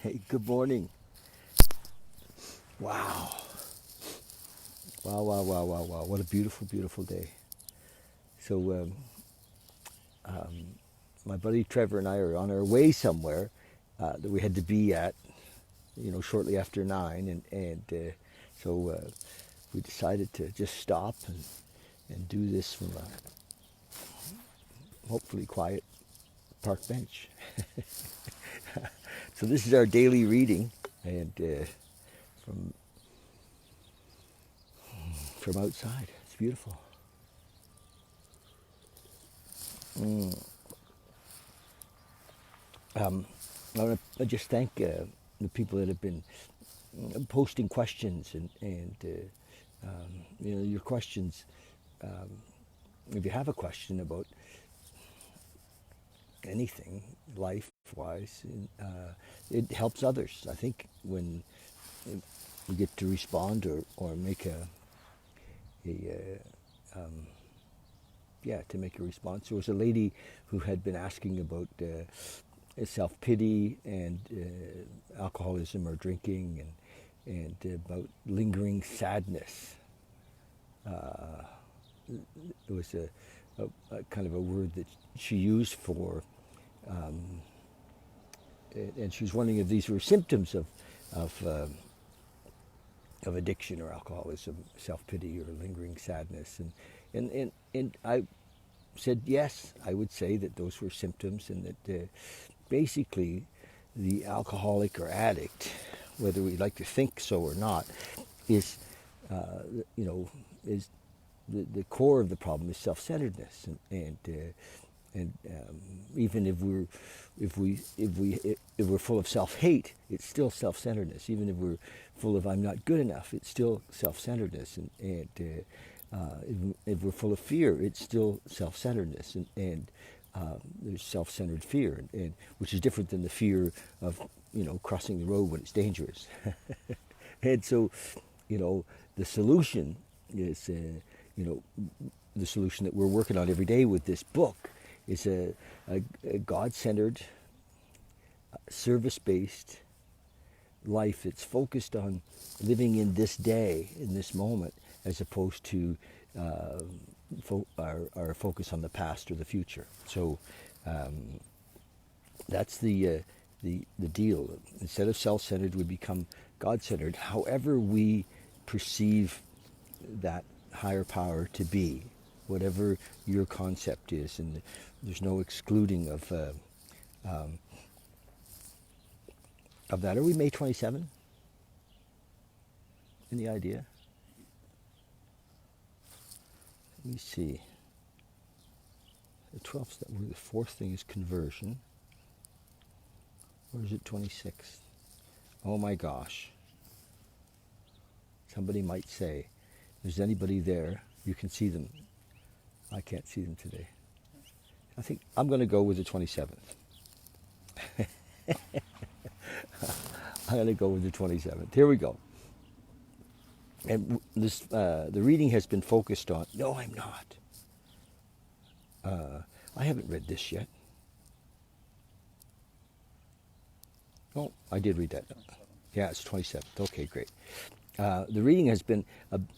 Hey, good morning. Wow. Wow, wow, wow, wow, wow. What a beautiful, beautiful day. So, um, my buddy Trevor and I are on our way somewhere that we had to be at, shortly after 9. So we decided to just stop and do this from a hopefully quiet park bench. So, this is our daily reading and from, from outside. It's beautiful. Mm. I want to just thank the people that have been posting questions and your questions. Um, if you have a question about anything life-wise, it helps others. I think when we get to respond or make um, to make a response. There was a lady who had been asking about self-pity and alcoholism or drinking and about lingering sadness. It was a kind of a word that she used for, um, and she was wondering if these were symptoms of, um, of addiction or alcoholism, self-pity or lingering sadness. And I said yes, I would say that those were symptoms, and that basically the alcoholic or addict, whether we like to think so or not, is you know is the core of the problem is self-centeredness, and even if we're full of self-hate, it's still self-centeredness. Even if we're full of "I'm not good enough," it's still self-centeredness, if we're full of fear, it's still self-centeredness, and there's self-centered fear, and which is different than the fear of crossing the road when it's dangerous. And so, the solution is, the solution that we're working on every day with this book is a God-centered, service-based life that's focused on living in this day, in this moment, as opposed to our focus on the past or the future. So that's the deal. Instead of self-centered, we become God-centered. However we perceive that higher power to be, whatever your concept is, and there's no excluding um, of that. Are we May 27? Any idea? Let me see. The 12th step, the fourth thing is conversion. Or is it 26th? Oh my gosh. Somebody might say, if there's anybody there, you can see them. I can't see them today. I think I'm going to go with the 27th. I'm going to go with the 27th. Here we go. And this, the reading has been focused on. No, I'm not. I haven't read this yet. Oh, I did read that. Yeah, it's 27th. Okay, great. The reading has been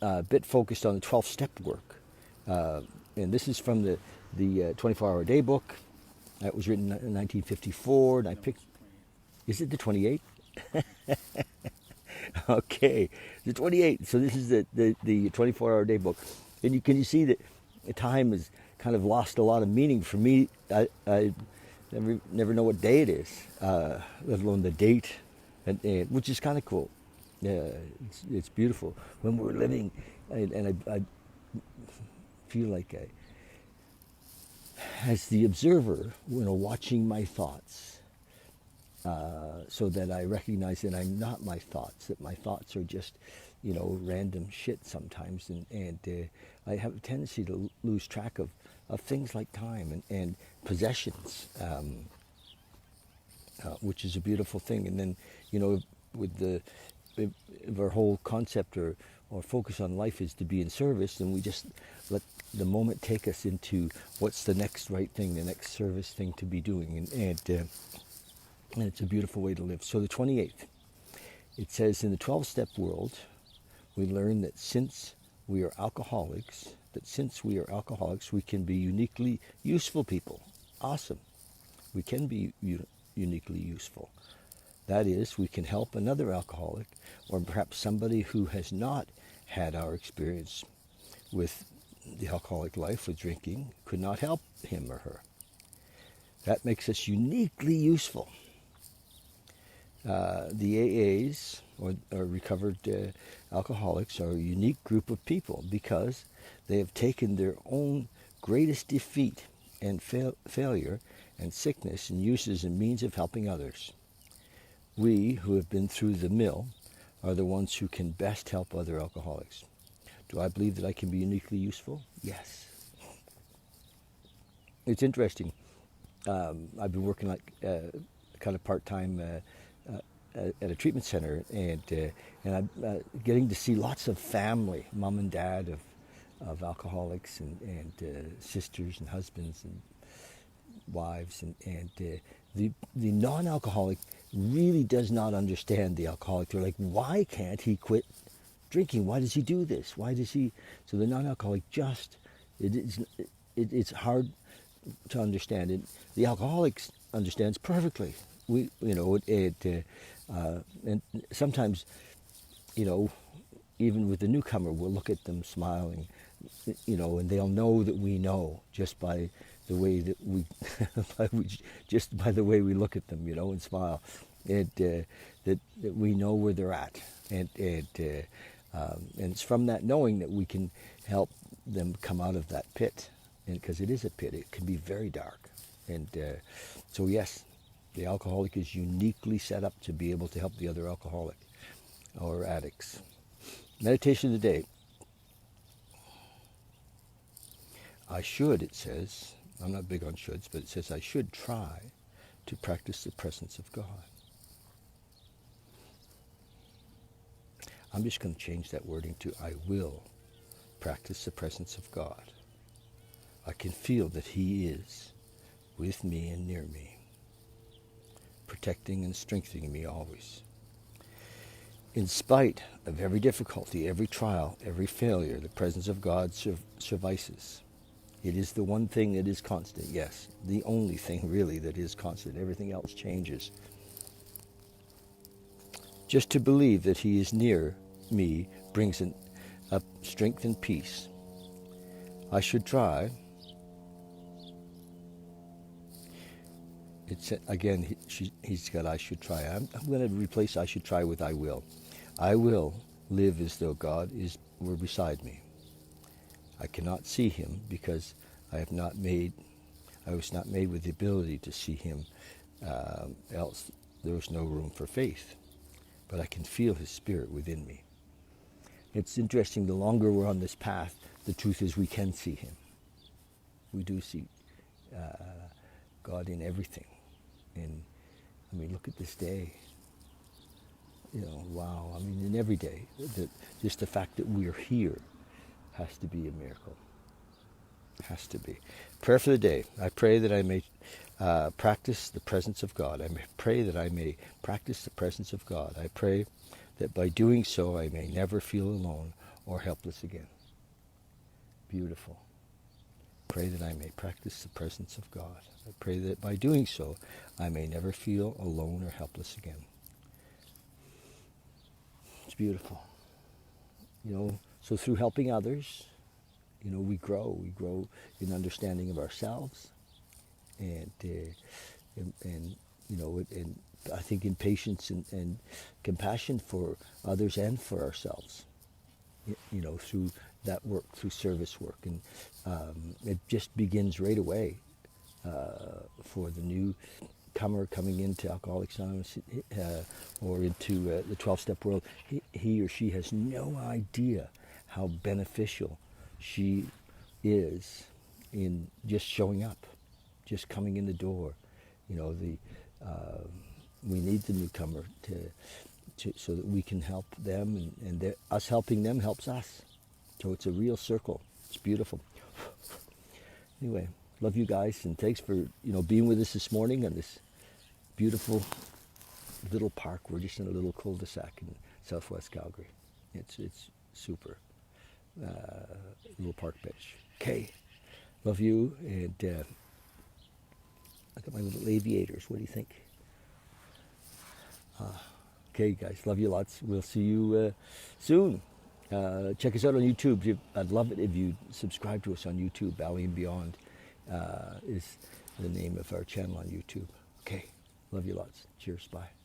a bit focused on the 12-step work. And this is from the 24-hour day book. That was written in 1954, and I picked. Is it the 28th? Okay, the 28th. So this is the 24-hour day book, and can you see that the time has kind of lost a lot of meaning for me. I never know what day it is, let alone the date, and which is kind of cool. Yeah, it's beautiful when we're living, and I feel like as the observer, watching my thoughts, so that I recognize that I'm not my thoughts, that my thoughts are just, random shit sometimes, and I have a tendency to lose track of things like time and possessions, which is a beautiful thing. And then, with if our whole concept or focus on life is to be in service, then we just let the moment take us into what's the next right thing, the next service thing to be doing. And And it's a beautiful way to live. So the 28th, it says, in the 12-step world, we learn that since we are alcoholics, we can be uniquely useful people. Awesome. We can be uniquely useful. That is, we can help another alcoholic, or perhaps somebody who has not had our experience with the alcoholic life, with drinking, could not help him or her. That makes us uniquely useful. The A.A.s, or recovered alcoholics, are a unique group of people because they have taken their own greatest defeat and failure and sickness and use it as a means of helping others. We, who have been through the mill, are the ones who can best help other alcoholics. Do I believe that I can be uniquely useful? Yes. It's interesting. I've been working like kind of part-time at a treatment center, and I'm getting to see lots of family, mom and dad of alcoholics, and sisters and husbands and wives, and the non-alcoholic really does not understand the alcoholic. They're like, why can't he quit drinking? Why does he do this? Why does he? So the non-alcoholic it's hard to understand it. The alcoholic understands perfectly. And sometimes, even with the newcomer, we'll look at them smiling, and they'll know that we know just by the way that just by the way we look at them, and smile, and that we know where they're at, and it's from that knowing that we can help them come out of that pit, and because it is a pit, it can be very dark, and so yes, the alcoholic is uniquely set up to be able to help the other alcoholic or addicts. Meditation of the day. I should, it says, I'm not big on shoulds, but it says I should try to practice the presence of God. I'm just going to change that wording to I will practice the presence of God. I can feel that He is with me and near me, protecting and strengthening me always. In spite of every difficulty, every trial, every failure, the presence of God suffices. It is the one thing that is constant, yes, the only thing really that is constant. Everything else changes. Just to believe that He is near me brings up strength and peace. I should try. It's again, he's got I should try. I'm going to replace I should try with I will. I will live as though God were beside me. I cannot see Him because I was not made with the ability to see Him, else there was no room for faith. But I can feel His Spirit within me. It's interesting, the longer we're on this path, the truth is we can see Him. We do see God in everything. And I mean, look at this day. Wow. I mean, in every day, just the fact that we're here has to be a miracle. Has to be. Prayer for the day. I pray that I may practice the presence of God. I pray that I may practice the presence of God. I pray that by doing so I may never feel alone or helpless again. Beautiful. Pray that I may practice the presence of God. I pray that by doing so I may never feel alone or helpless again. It's beautiful. So through helping others, we grow in understanding of ourselves, and I think in patience and compassion for others and for ourselves, through that work, through service work, and it just begins right away for the newcomer coming into Alcoholics Anonymous or into the 12-step world. He or she has no idea how beneficial she is in just showing up, just coming in the door. We need the newcomer so that we can help them, and us helping them helps us. So it's a real circle. It's beautiful. Anyway, love you guys, and thanks for being with us this morning on this beautiful little park. We're just in a little cul-de-sac in southwest Calgary. It's super. Little park bench. Okay, love you, and I got my little aviators. What do you think? Okay, guys, love you lots. We'll see you soon. Check us out on YouTube. I'd love it if you subscribe to us on YouTube. Valley and Beyond is the name of our channel on YouTube. Okay, love you lots. Cheers, bye.